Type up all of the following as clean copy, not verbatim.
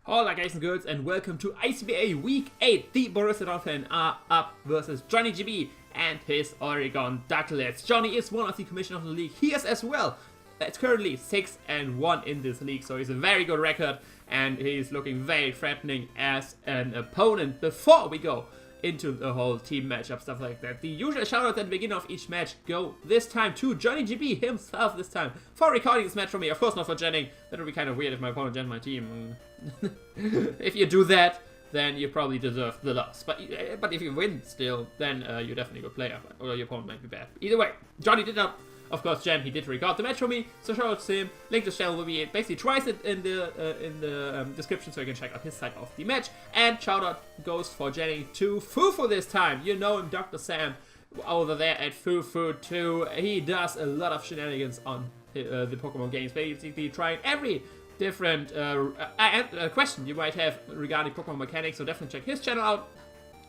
Hola guys and girls, and welcome to ICBA Week 8. The Borussia Donphan are up versus JohnnyGB and his Oregon Duckletts. Johnny is one of the commissioners of the league. He is as well. It's currently 6-1 in this league, so he's a very good record and he's looking very threatening as an opponent. Before we go into the whole team matchup, stuff like that, the usual shoutouts at the beginning of each match go this time to JohnnyGB himself this time for recording this match for me. Of course not for Jenning. That would be kind of weird if my opponent jenned my team. If you do that, then you probably deserve the loss. But if you win still, then you're definitely a good player. Or your opponent might be bad. Either way, Johnny did not, of course, Jen, he did record the match for me, so shout out to him. Link to his channel will be basically twice it in the description, so you can check out his side of the match. And shout out goes for Jenny to Fufu this time. You know him, Dr. Sam, over there at Fufu2. He does a lot of shenanigans on the Pokemon games, basically trying every different question you might have regarding Pokemon mechanics, so definitely check his channel out.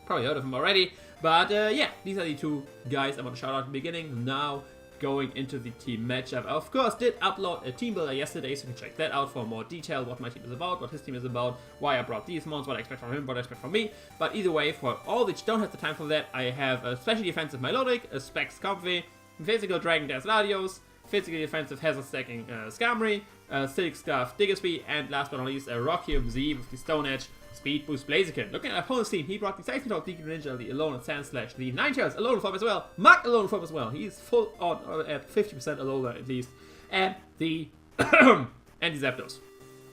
Probably heard of him already, but yeah, these are the two guys I want to shout out at the beginning. Now going into the team matchup, I of course did upload a team builder yesterday, so you can check that out for more detail, what my team is about, what his team is about, why I brought these mons, what I expect from him, what I expect from me. But either way, for all which don't have the time for that, I have a specially defensive Melodic, a Specs Comfy, physical Dragon Dance Latios, physically defensive Hazard Stacking Skarmory, Silk Scarf Diggersby, and last but not least a Rockium Z with the Stone Edge Speed Boost Blaziken. Looking at our opponent's team, he brought the Scizor, the Greninja, the Alolan Sandslash, the Ninetales Alolan form as well, Muk Alolan form as well. He's full on at 50% Alola at least, and the and the Zapdos.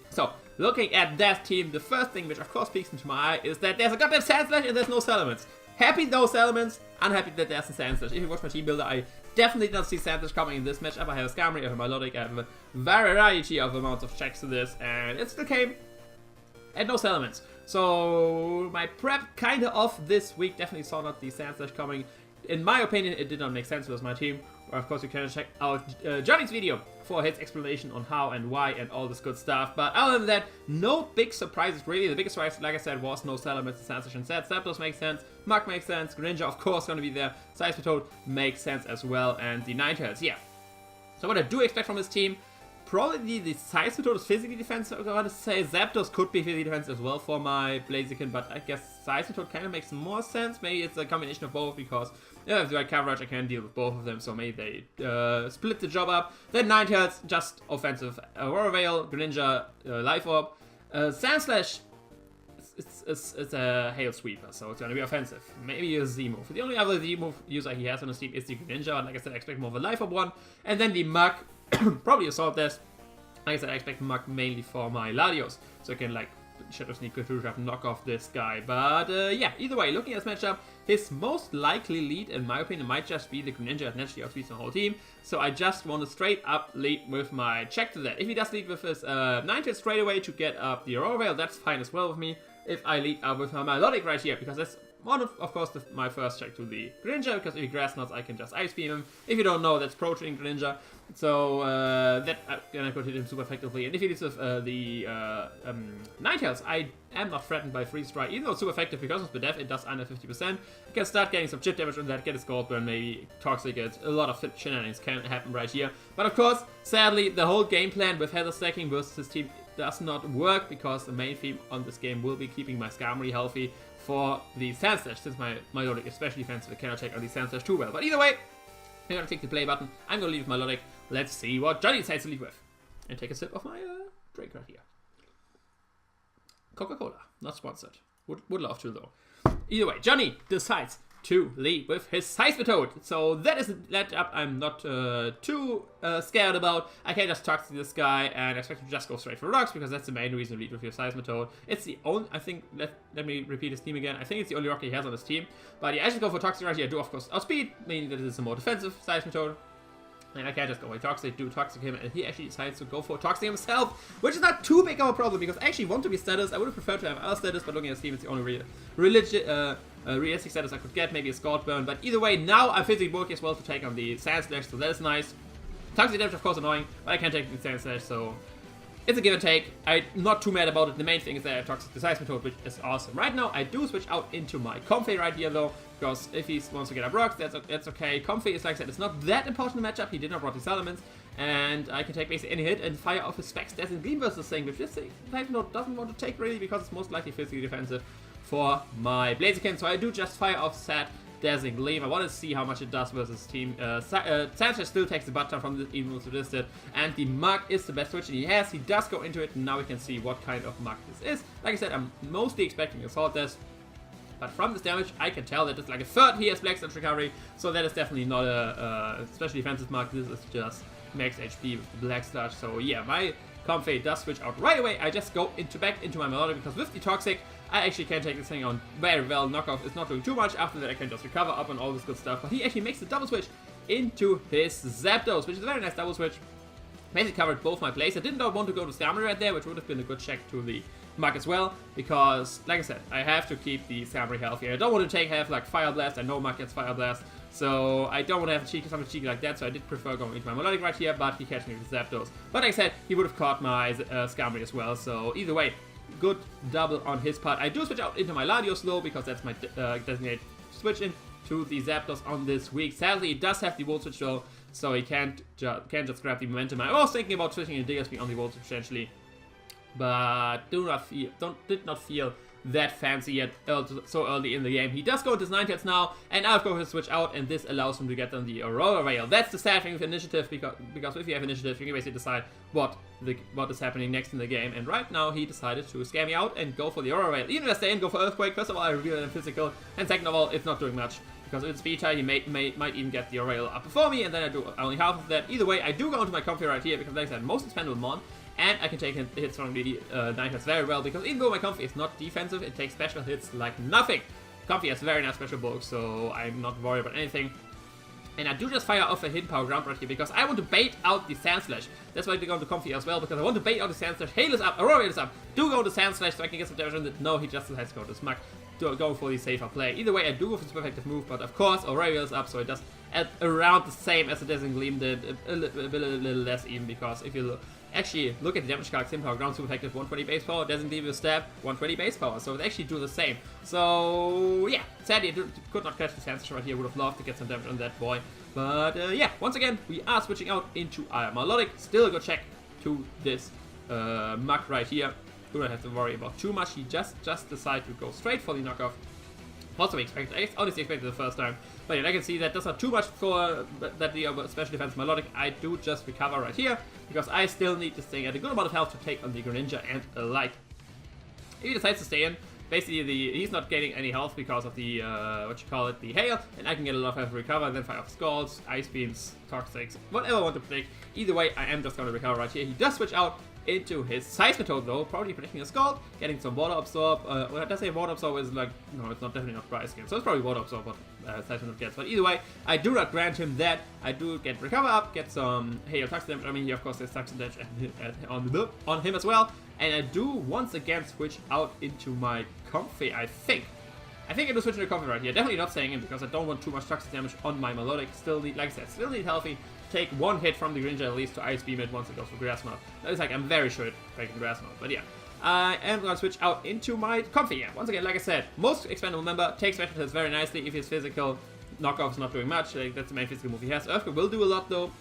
So looking at that team, the first thing which of course peeks into my eye is that there's a goddamn Sandslash and there's no Salamence. Happy no Salamence, unhappy that there's a Sandslash. If you watch my team builder, I definitely did not see Sandslash coming in this matchup. I have a Skarmory, I have a Melodic, I have a variety of amounts of checks to this, and it still came and no Salamence. So my prep kind of off this week definitely saw not the Sandslash coming. In my opinion, it did not make sense with my team. Or of course you can check out Johnny's video for his explanation on how and why and all this good stuff. But other than that, no big surprises really. The biggest surprise, like I said, was no Salamence, Sandslash and Set. Zapdos makes sense, Muk makes sense, Greninja of course going to be there, Scizor makes sense as well, and the Ninetales, yeah. So what I do expect from this team, probably the Scizor is physically defensive. I gotta say Zapdos could be physically defensive as well for my Blaziken, but I guess Scizor kind of makes more sense. Maybe it's a combination of both, because if I have the right coverage, I can deal with both of them, so maybe they split the job up. Then Ninetales, just offensive. Aurora Veil, Greninja, Life Orb. Sandslash, it's a Hail Sweeper, so it's gonna be offensive. Maybe a Z move. The only other Z move user he has on his team is the Greninja, and like I said, I expect more of a Life Orb one. And then the Muk, probably a Sword Dance. Like I said, I expect Muk mainly for my Latios, so I can like Shadow Sneak, Cthulhu Trap, knock off this guy. But yeah, either way, looking at this matchup, his most likely lead, in my opinion, might just be the Greninja that naturally outspeeds the whole team. So I just want to straight up lead with my check to that. If he does lead with his Ninetales straight away to get up the Aurora Veil, that's fine as well with me. If I lead up with my Melodic right here, because that's one of course, my first check to the Greninja, because if he Grass Knots, I can just Ice Beam him. If you don't know, that's Pro-Training Greninja. So that I could hit him super effectively. And if he leads with the Ninetales, I am not threatened by Freeze Dry, even though it's super effective because of the def, it does under 50%. I can start getting some chip damage on that, get a Scald Burn, maybe Toxic it. A lot of shenanigans can happen right here. But of course, sadly, the whole game plan with Heather Stacking versus his team does not work, because the main theme on this game will be keeping my Skarmory healthy for the Sandslash, since my Melodic, especially defensive, cannot take on the Sandslash too well. But either way, I'm going to take the play button. I'm going to leave with Melodic. Let's see what Johnny decides to leave with. And take a sip of my drink right here. Coca-Cola, not sponsored. Would love to though. Either way, Johnny decides to lead with his Scizor. So that is a let-up I'm not too scared about. I can just talk to this guy and expect him to just go straight for rocks, because that's the main reason to lead with your Scizor. It's the only, I think, let me repeat his team again. I think it's the only rock he has on his team. But yeah, I just go for Toxic right here. I do of course outspeed, meaning that it is a more defensive Scizor. And I can't just go away Toxic, do Toxic him, and he actually decides to go for Toxic himself, which is not too big of a problem, because I actually want to be status. I would have preferred to have other status, but looking at his team, it's the only realistic status I could get, maybe a Scald Burn. But either way, now I'm physically bulky as well to take on the Sandslash, so that is nice. Toxic damage, of course, annoying, but I can't take the Sandslash, so it's a give and take. I'm not too mad about it. The main thing is that I have Toxic Seismic Toad, which is awesome. Right now, I do switch out into my Comfey right here, though, because if he wants to get up rocks, that's okay. Comfey is, like I said, it's not that important to matchup. He did not rock his elements, and I can take basically any hit and fire off his Specs Dazzling Gleam versus thing, which this Seismic Toad doesn't want to take really, because it's most likely physically defensive for my Blaziken. So I do just fire off Sad Dazzling Gleam. I want to see how much it does versus team. Sanchez still takes the butt down from the even to listed, and the Mug is the best switch he has. He does go into it, and now we can see what kind of Mug this is. Like I said, I'm mostly expecting Assault Dash, but from this damage, I can tell that it's like a third he has Black Slash Recovery, so that is definitely not a special defensive Mug. This is just max HP with the Black Slash. So yeah, my Comfey does switch out right away. I just go back into my Melodic, because with the Toxic, I actually can take this thing on very well. Knockoff is not doing too much. After that, I can just recover up and all this good stuff. But he actually makes the double switch into his Zapdos, which is a very nice double switch. Basically covered both my plays. I did not want to go to Skarmory right there, which would have been a good check to the Mug as well, because, like I said, I have to keep the Skarmory healthy. I don't want to have like Fire Blast. I know Mug gets Fire Blast, so I don't want to have something cheeky like that. So I did prefer going into my Melodic right here, but he catches me with Zapdos. But like I said, he would have caught my Skarmory as well. So either way, good double on his part. I do switch out into my Latios though, because that's my designated switch into the Zapdos on this week. Sadly, it does have the Volt Switch though, so he can't just grab the momentum. I was thinking about switching in Diggersby on the Volt Switch potentially, but did not feel that fancy yet so early in the game. He does go into his Ninetales now, and I'll go to switch out, and this allows him to get on the Aurora Rail. That's the sad thing with initiative, because if you have initiative, you can basically decide what is happening next in the game. And right now, he decided to scam me out and go for the Aurora Rail. Even if I stay in, go for Earthquake. First of all, I reveal it in physical, and second of all, it's not doing much, because if it's speed tie, he might even get the Aurora Rail up before me, and then I do only half of that. Either way, I do go into my Comfey right here, because like I said, most expendable Mon, and I can take hits from the Ninetales very well, because even though my Comfey is not defensive, it takes special hits like nothing. Comfey has very nice special bulk, so I'm not worried about anything. And I do just fire off a hidden power ground right here, because I want to bait out the Sand Slash. That's why I go into Comfey as well, because I want to bait out the Sand Slash. Hail is up, Aurora is up. Do go to Sand Slash so I can get some damage on it. No, he just has to go to Smug. Go for the safer play. Either way, I do with his perfective move, but of course, Aurora is up, so it does around the same as the Dazzling Gleam did, a little less even, because if you actually look at the damage calc, Sim Power, Ground Super Effective, 120 base power, Dazzling Gleam with Stab, 120 base power, so it actually do the same. So yeah, sadly I could not catch the Sand Slash right here. Would have loved to get some damage on that boy, but yeah, once again, we are switching out into our Melodic. Still a good check to this Mug right here. Do not have to worry about too much. He just decided to go straight for the knockoff. Also expected, I honestly expected the first time. But yeah, I can see that does not too much for that the special defense Melodic. I do just recover right here, because I still need this thing at a good amount of health to take on the Greninja and alike. If he decides to stay in, basically he's not gaining any health because of the, the hail, and I can get a lot of health to recover, and then fire off Scalds, Ice Beams, Toxics, whatever I want to predict. Either way, I am just going to recover right here. He does switch out into his Seismitoad though, probably predicting a Scald, getting some Water Absorb. Well, does say Water Absorb is like, no, it's not definitely not Price Skin, so it's probably Water Absorb what Seismitoad gets. But either way, I do not grant him that. I do get Recover up, get some Hail Toxic damage. I mean, he of course has Toxic damage on him as well. And I do once again switch out into my Comfey, I think. I think I do switch into Comfey right here. Definitely not staying in, because I don't want too much Toxic damage on my Melodic. Still need, like I said, still need healthy. Take one hit from the Greninja at least to Ice Beam it once it goes for Grass Knot. That is like, I'm very sure it's breaking Grass Knot, but yeah. I am going to switch out into my Comfey. Yeah, once again, like I said, most expendable member takes special hits very nicely. If his physical knockoff is not doing much, like, that's the main physical move he has. Earthquake will do a lot though,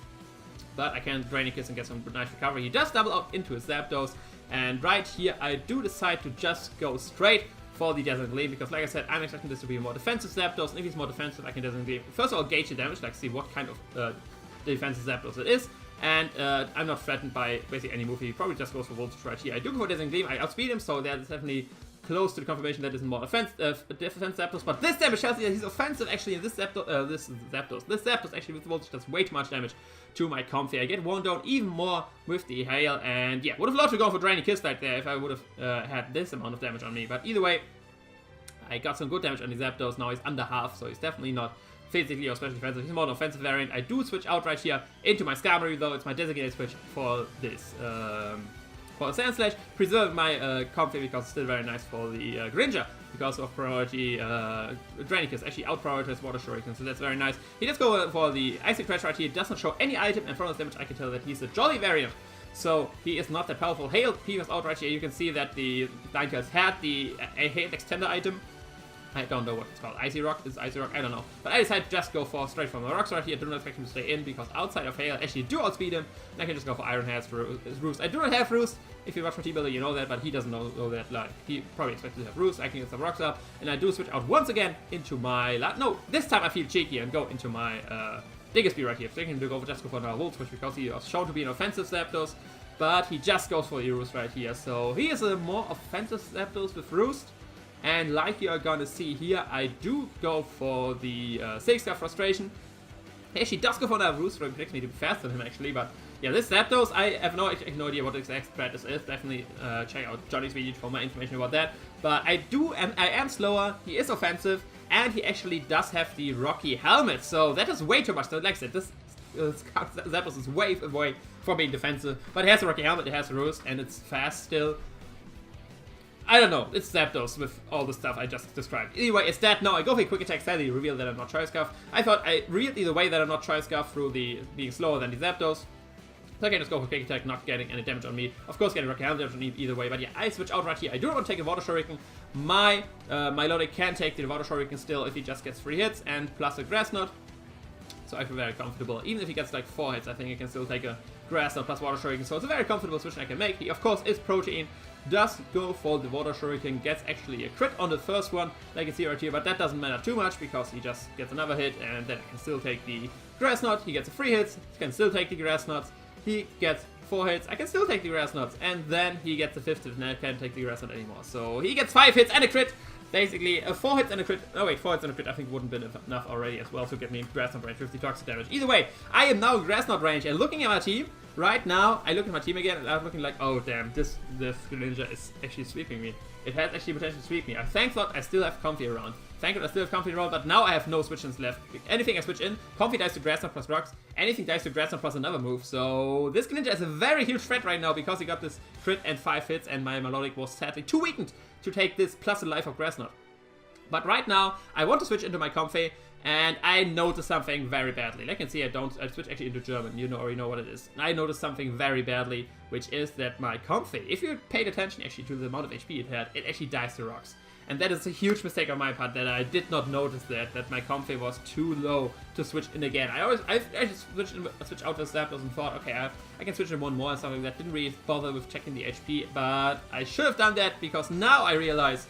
but I can Drainy Kiss and get some nice recovery. He does double out into his Zapdos, and right here I do decide to just go straight for the Dazzling Gleam, because like I said, I'm expecting this to be a more defensive Zapdos, and if he's more defensive, I can Dazzling Gleam. First of all, gauge the damage, like see what kind of defensive Zapdos it is, and I'm not threatened by basically any move. He probably just goes for Voltage right here. I do go for Dazzling Gleam, I outspeed him, so that is definitely close to the confirmation that is more defense Zapdos, but this damage tells me that he's offensive actually, and this Zapdos actually with Voltage does way too much damage to my Comfey. I get worn down even more with the Hail, and yeah, would have loved to go for Drainy Kiss right there if I would have had this amount of damage on me, but either way, I got some good damage on the Zapdos. Now he's under half, so he's definitely not physically or especially defensive. He's more an offensive variant. I do switch out right here into my Skarmory, though it's my designated switch for this, for Sand Slash. Preserve my Comfey because it's still very nice for the Greninja, because of priority Drainy Kiss actually out-prioritizes Water Shuriken, so that's very nice. He does go for the Icy Crash right here, does not show any item, and from this damage I can tell that he's a Jolly variant. so he is not that powerful. Hail P was out right here. You can see that the Ninetales had the Hail Extender item. I don't know what it's called. Icy Rock? Is Icy Rock? I don't know. But I decided to just go for straight from the rocks right here. I do not expect him to stay in because outside of Hail, I actually do outspeed him. And I can just go for Iron Hands for Roost. I do not have Roost. If you watch my T-Builder, you know that, but he doesn't know that. Like, he probably expects to have Roost. I can get some rocks up. And I do switch out once again into my... No, this time I feel cheeky and go into my Diggersby right here. Thinking to just go for another Volt Switch because he was shown to be an offensive Zapdos. But he just goes for the Roost right here. So he is a more offensive Zapdos with Roost. And like you are gonna see here, I do go for the Six-Star Frustration. He actually does go for another Roost, so he predicts me to be faster than him actually, but yeah, this Zapdos, I have no idea what the exact spread is. Definitely check out Johnny's video for more information about that. But I am slower, he is offensive, and he actually does have the Rocky Helmet, so that is way too much. So like I said, this Zapdos is way away from being defensive, but it has a Rocky Helmet, it has a Roost, and it's fast still. I don't know, it's Zapdos with all the stuff I just described. Anyway, it's that. No, I go for a Quick Attack, sadly reveal that I'm not Choice Scarf. I thought I revealed either way that I'm not Choice Scarf through the being slower than the Zapdos. So I can just go for Quick Attack, not getting any damage on me. Of course, getting Rocky Helmet damage on me either way, but yeah, I switch out right here. I do not want to take a Water Shuriken. My Milotic can take the Water Shuriken still if he just gets 3 hits and plus a Grass Knot. So I feel very comfortable. Even if he gets like 4 hits, I think I can still take a Grass Knot plus Water Shuriken. So it's a very comfortable switch I can make. He, of course, is Protein. Does go for the Water Shuriken, gets actually a crit on the first one, like you see right here, but that doesn't matter too much because he just gets another hit and then I can still take the Grass Knot. He gets a 3 hits, can still take the Grass Knots. He gets 4 hits, I can still take the Grass Knots, and then he gets a 5th hit and I can't take the Grass Knot anymore. So he gets 5 hits and a crit. Basically, 4 hits and a crit. Oh wait, 4 hits and a crit I think wouldn't have been enough already as well to get me Grass Knot range, 50 toxic damage. Either way, I am now Grass Knot range, and looking at my team, right now, I look at my team again and I'm looking like, oh damn, this Greninja is actually sweeping me. It has actually potential to sweep me. Thank God I still have Comfy around. Thank God I still have Comfy around, but now I have no switch-ins left. Anything I switch in, Comfy dies to Grass Knot plus Rocks, anything dies to Grass Knot plus another move. So this Greninja is a very huge threat right now because he got this crit and 5 hits and my Melodic was sadly too weakened to take this plus a life of Grass Knot. But right now, I want to switch into my Comfy, and I noticed something very badly. Like you can see, I switch actually into German, you already know what it is. I noticed something very badly, which is that my Comfy, if you paid attention actually to the amount of HP it had, it actually dies to rocks. And that is a huge mistake on my part, that I did not notice that my Comfy was too low to switch in again. I just switch out the Zapdos and thought, okay, I can switch in one more and something that didn't really bother with checking the HP, but I should have done that because now I realize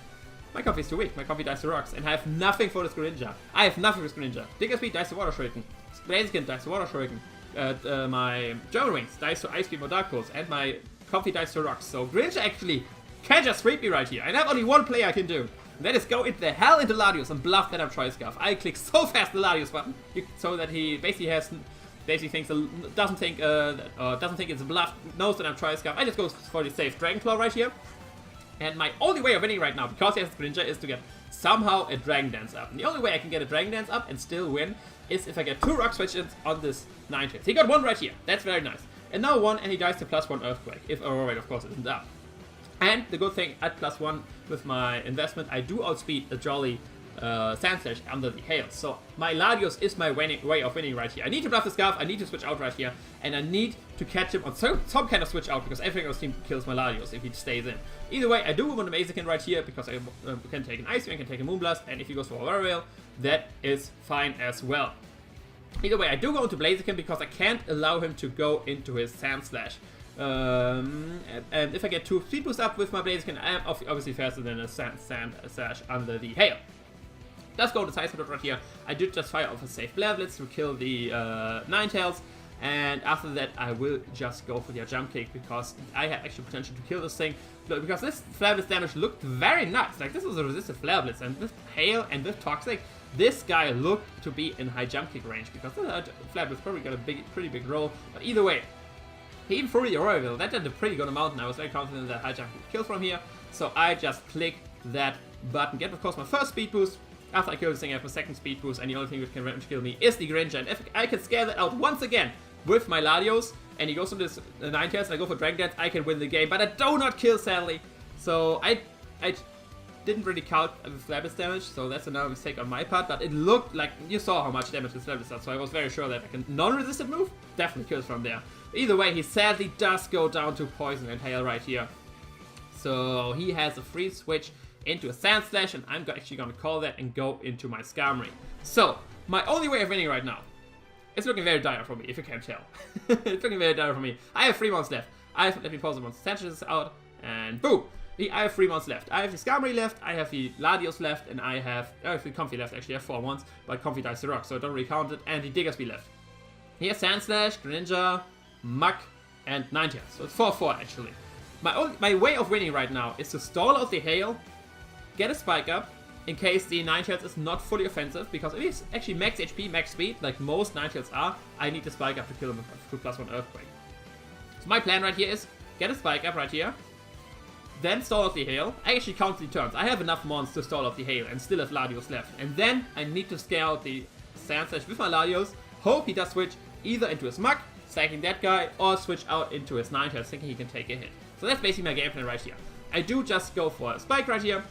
my Comfy is too weak. My Comfy dies to rocks, and I have nothing for this Greninja. I have nothing for this Greninja. Diggersby dies to Water Shuriken. Blaziken dies to Water Shuriken. My German Wings dies to Ice Beam or Dark Pulse, and my Comfy dies to rocks. So Greninja actually can just sweep me right here. I have only one play I can do. And that is go into the hell into Latios and bluff that I'm Choice Scarf. I click so fast the Latios button so that he basically doesn't think it's a bluff, knows that I'm Choice Scarf. I just go for the safe Dragon Claw right here. And my only way of winning right now, because he has a Greninja, is to get somehow a Dragon Dance up. And the only way I can get a Dragon Dance up and still win is if I get 2 Rock Switch-ins on this 9 hits. He got 1 right here. That's very nice. And now 1, and he dies to +1 Earthquake, if Aurora, of course, isn't up. And the good thing, at +1 with my investment, I do outspeed a Jolly Sand Slash under the Hail. So my Latios is my way of winning right here. I need to bluff the Scarf, I need to switch out right here, and I need to catch him on some kind of switch out because everything else team kills my Latios if he stays in. Either way, I do want a Blaziken right here because I can take an Ice Beam, I can take a Moonblast, and if he goes for a Whirlwind, that is fine as well. Either way, I do go into Blaziken because I can't allow him to go into his Sand Slash. And if I get 2 Speed Boosts up with my Blaziken, I am obviously faster than a Sand Slash under the Hail. Let's go to Scizor right here. I did just fire off a safe Flare Blitz to kill the Ninetales, and after that I will just go for the Jump Kick because I have actual potential to kill this thing. Because this Flare Blitz damage looked very nice. Like, this was a resistive Flare Blitz, and with Hail and with Toxic, this guy looked to be in high Jump Kick range because the Flare Blitz probably got a pretty big roll. But either way, he even threw the Aurora, that did a pretty good amount, and I was very confident that high Jump Kick kills from here. So I just click that button, get of course my first Speed Boost. After I kill this thing, I have a second Speed Boost, and the only thing that can range kill me is the Greninja. And if I can scale that out once again with my Latios, and he goes to this Ninetales, and I go for Dragon Dance, I can win the game. But I do not kill, sadly. So I didn't really count with Flabber's damage, so that's another mistake on my part, but it looked like, you saw how much damage this Flabber's does, so I was very sure that like a non-resistant move definitely kills from there. Either way, he sadly does go down to Poison and Hail right here. So he has a free switch into a Sand Slash, and I'm actually going to call that and go into my Skarmory. So, my only way of winning right now, it's looking very dire for me, if you can't tell. It's looking very dire for me. I have 3 months left. Let me pause the monster Sanchez out, and boom! I have 3 months left. I have the Skarmory left, I have the Latios left, and I have the Comfy left. Actually, I have 4 months, but Comfy dies to Rock, so I don't really count it, and the Diggersby left. He has Sand Slash, Greninja, Muck, and Ninetales. So it's 4-4 actually. My way of winning right now is to stall out the Hail, get a Spike Up, in case the Ninetales is not fully offensive, because it is actually max HP, max speed, like most Ninetales are. I need the Spike Up to kill him with 2+1 Earthquake. So my plan right here is, get a Spike Up right here, then stall out the Hail. I actually count the turns. I have enough mons to stall out the Hail and still have Latios left. And then I need to scale out the Sand Slash with my Latios, hope he does switch either into his Muk, stacking that guy, or switch out into his Ninetales, thinking he can take a hit. So that's basically my game plan right here. I do just go for a Spike right here.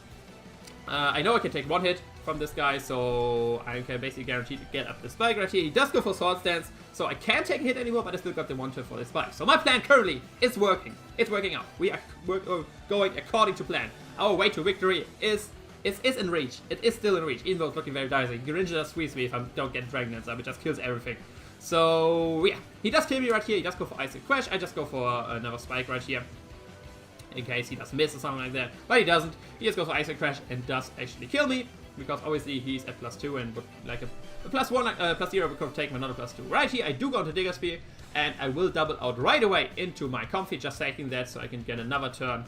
I know I can take 1 hit from this guy, so I can basically guarantee to get up the Spike right here. He does go for Sword Stance, so I can't take a hit anymore, but I still got the 1 turn for the Spike. So my plan currently is working. It's working out. We are going according to plan. Our way to victory is in reach. It is still in reach, even though it's looking very dicey. Greninja just squeeze me if I don't get Dragon Dance up. It just kills everything. So yeah, he does kill me right here. He does go for Ice Crash. I just go for another Spike right here, in case he does miss or something like that. But he doesn't. He just goes for Ice Crash and does actually kill me, because obviously he's at +2 and would like a +1, +0 would take him another +2. Right here I do go into Diggersby, and I will double out right away into my Comfy, just taking that so I can get another turn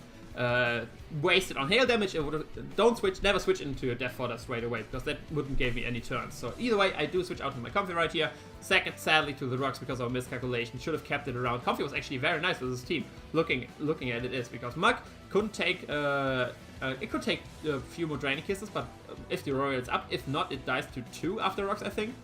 wasted on hail damage. Never switch into a Death Fodder straight away, because that wouldn't give me any turns. So either way, I do switch out to my Comfy right here. Second, sadly, to the Rocks because of a miscalculation. Should have kept it around. Comfy was actually very nice with his team. Looking at it is, because Muk couldn't take it could take a few more Draining Kisses, but if the Royal's up, if not, it dies to 2 after Rocks, I think.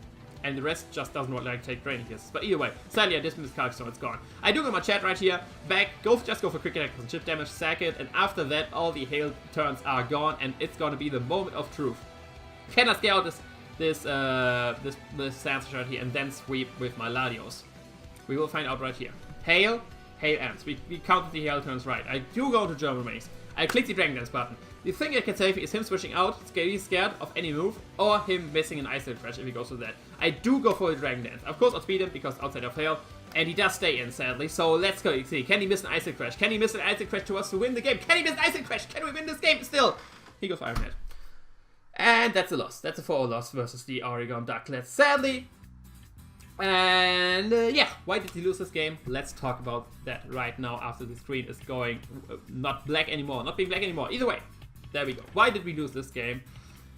And the rest just doesn't want to take Draining Kisses. But either way, sadly I dismissed Calc, so it's gone. I do go my chat right here, back, just go for Quick Attack and chip damage, sack it, and after that all the hail turns are gone, and it's gonna be the moment of truth. Can I scale out this Sand Slash right here and then sweep with my Latios? We will find out right here. Hail ends. We counted the hail turns right. I do go to German Maze. I click the Dragon Dance button. The thing I can save is him switching out, he's scared of any move, or him missing an Ice Crash if he goes to that. I do go for the Dragon Dance. Of course, outspeed him because outside of hail, and he does stay in, sadly. So let's go see. Can he miss an Ice Crash? Can he miss an Ice Crash to us to win the game? Can he miss an Ice Crash? Can we win this game still? He goes for Iron Head. And that's a loss. That's a 4-0 loss versus the Oregon Duckletts, sadly. And yeah, why did he lose this game? Let's talk about that right now after the screen is going not black anymore, not being black anymore. Either way, there we go. Why did we lose this game?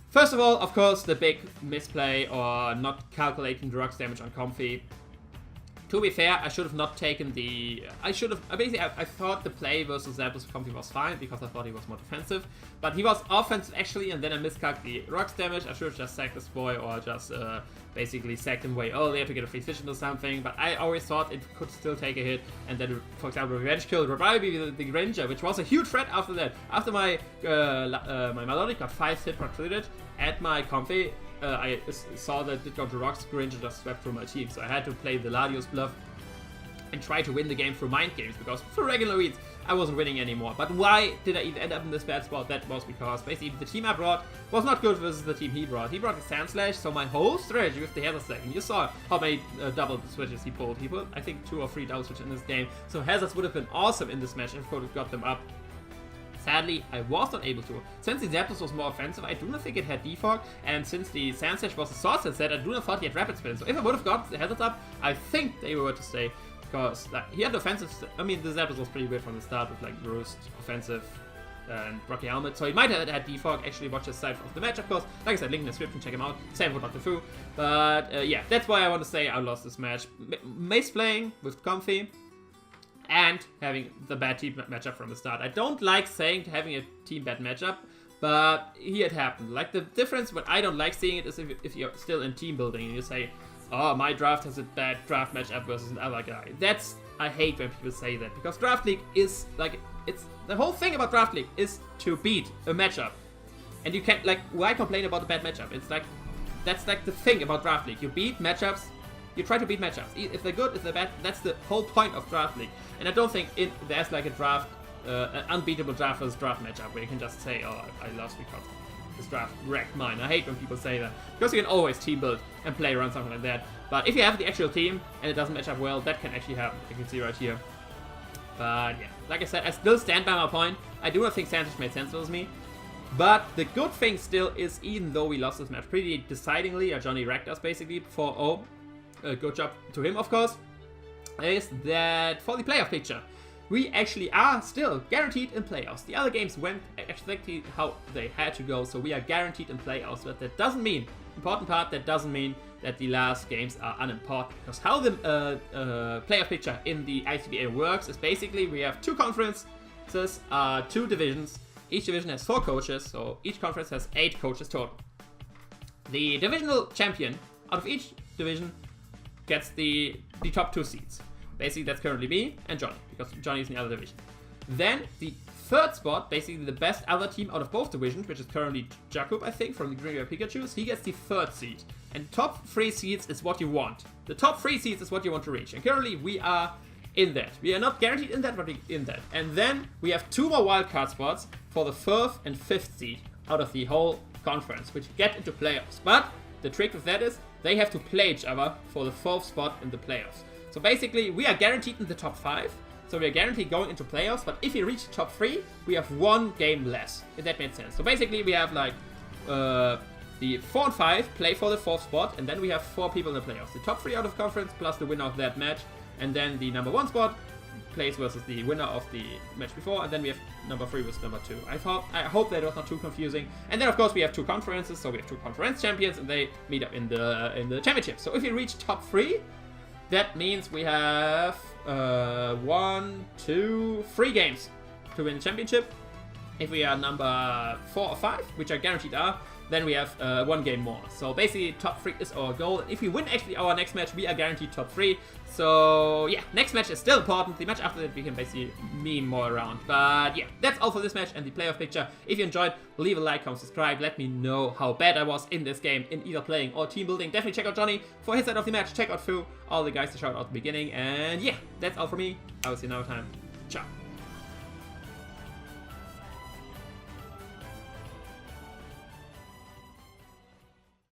First of all, of course, the big misplay or not calculating the Rocks damage on Comfy. To be fair, I should have not taken the... I thought the play versus Zapdos Comfy was fine because I thought he was more defensive. But he was offensive actually, and then I miscalculated the Rocks damage. I should have just sacked this boy or just basically sacked him way earlier to get a free vision or something. But I always thought it could still take a hit, and then, for example, Revenge Kill would probably be the Greninja, which was a huge threat after that. After my my Melodic got 5 hit completed at my Comfy, I saw that it got to Rocks, Greninja just swept through my team, so I had to play the Latios bluff and try to win the game through mind games, because for regular reads, I wasn't winning anymore. But why did I even end up in this bad spot? That was because basically the team I brought was not good versus the team he brought. He brought the Sand Slash, so my whole strategy with the Hazard Stack, and you saw how many double switches he pulled. He pulled, I think, 2 or 3 double switches in this game, so Hazards would have been awesome in this match if I could have got them up. Sadly, I was not able to. Since the Zapdos was more offensive, I do not think it had Defog, and since the Sand Slash was a Sword Stance set, I do not thought he had Rapid Spin. So if I would have got the Hazards up, I think they were to stay, because he had offensive. I mean, the Zapdos was pretty good from the start with like Roost, offensive, and Rocky Helmet, so he might have had Defog. Actually, watch his side of the match, of course. Like I said, link in the description, check him out. Same for Dr. Fu. But yeah, that's why I want to say I lost this match. Mace playing with Comfy, and having the bad team matchup from the start. I don't like saying having a team bad matchup, but here it happened. Like, the difference, what I don't like seeing it is if you're still in team building and you say, oh, my draft has a bad draft matchup versus another guy. I hate when people say that, because Draft League is, like, it's the whole thing about Draft League is to beat a matchup. And you can't, like, why complain about the bad matchup? It's like, that's like the thing about Draft League. You beat matchups, you try to beat matchups. If they're good, if they're bad, that's the whole point of Draft League. And I don't think there's like a draft, an unbeatable draft versus draft matchup where you can just say, oh, I lost because this draft wrecked mine. I hate when people say that. Because you can always team build and play around something like that. But if you have the actual team and it doesn't match up well, that can actually happen. You can see right here. But yeah, like I said, I still stand by my point. I do not think Sandwich made sense versus me. But the good thing still is, even though we lost this match pretty decidingly, Johnny wrecked us basically 4-0, good job to him of course, is that for the playoff picture, we actually are still guaranteed in playoffs. The other games went exactly how they had to go, so we are guaranteed in playoffs. But that doesn't mean, important part, that doesn't mean that the last games are unimportant. Because how the playoff picture in the ICBA works is basically we have 2 conferences, 2 divisions. Each division has 4 coaches, so each conference has 8 coaches total. The divisional champion out of each division gets the top 2 seeds. Basically, that's currently me and Johnny, because Johnny is in the other division. Then the 3rd spot, basically the best other team out of both divisions, which is currently Jakub, I think, from the Green Bay Pikachus, he gets the 3rd seed. And top 3 seeds is what you want. The top 3 seeds is what you want to reach. And currently we are in that. We are not guaranteed in that, but we're in that. And then we have 2 more wildcard spots for the 4th and 5th seed out of the whole conference, which get into playoffs. But the trick with that is they have to play each other for the 4th spot in the playoffs. So basically, we are guaranteed in the top 5. So we are guaranteed going into playoffs. But if we reach the top 3, we have 1 game less. If that makes sense. So basically, we have like the 4 and 5 play for the 4th spot, and then we have 4 people in the playoffs. The top 3 out of conference plus the winner of that match. And then the number 1 spot plays versus the winner of the match before, and then we have number 3 versus number 2. I hope that was not too confusing. And then of course we have 2 conferences, so we have 2 conference champions, and they meet up in the championship. So if we reach top 3, that means we have 1, 2, 3 games to win the championship. If we are number 4 or 5, which I guaranteed are, then we have 1 game more. So basically, top 3 is our goal. And if we win actually our next match, we are guaranteed top 3. So yeah, next match is still important. The match after that, we can basically meme more around. But yeah, that's all for this match and the playoff picture. If you enjoyed, leave a like, comment, subscribe. Let me know how bad I was in this game, in either playing or team building. Definitely check out Johnny for his side of the match. Check out Phil, all the guys to shout out at the beginning. And yeah, that's all for me. I will see you another time. Ciao.